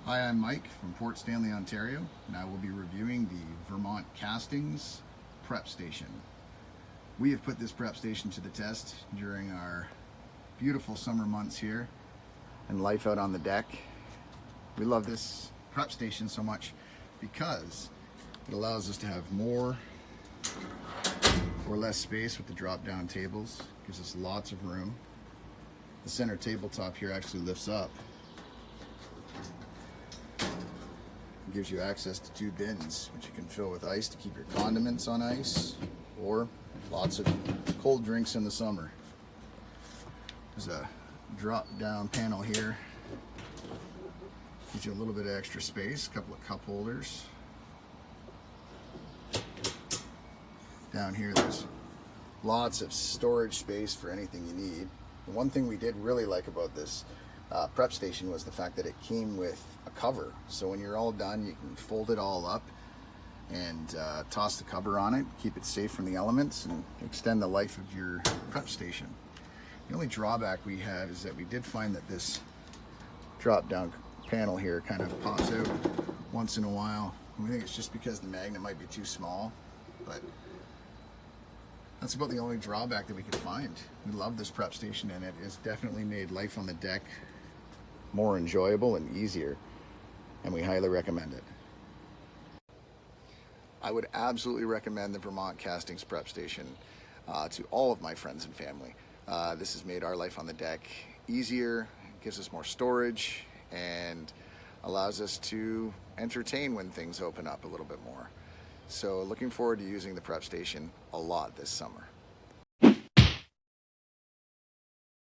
Hi, I'm Mike from Port Stanley, Ontario, and I will be reviewing the Vermont Castings Prep Station. We have put this prep station to the test during our beautiful summer months here and life out on the deck. We love this prep station so much because it allows us to have more or less space with the drop-down tables. Gives us lots of room. The center tabletop here actually lifts up. It gives you access to 2 bins, which you can fill with ice to keep your condiments on ice, or lots of cold drinks in the summer. There's a drop-down panel here. Gives you a little bit of extra space, a couple of cup holders. Down here there's lots of storage space for anything you need. The one thing we did really like about this prep station was the fact that it came with a cover. So when you're all done, you can fold it all up and toss the cover on it, keep it safe from the elements, and extend the life of your prep station. The only drawback we have is that we did find that this drop-down panel here kind of pops out once in a while. We think it's just because the magnet might be too small, but that's about the only drawback that we could find. We love this prep station, and it has definitely made life on the deck more enjoyable and easier, and we highly recommend it. I would absolutely recommend the Vermont Castings Prep Station to all of my friends and family. This has made our life on the deck easier, gives us more storage, and allows us to entertain when things open up a little bit more. So looking forward to using the prep station a lot this summer.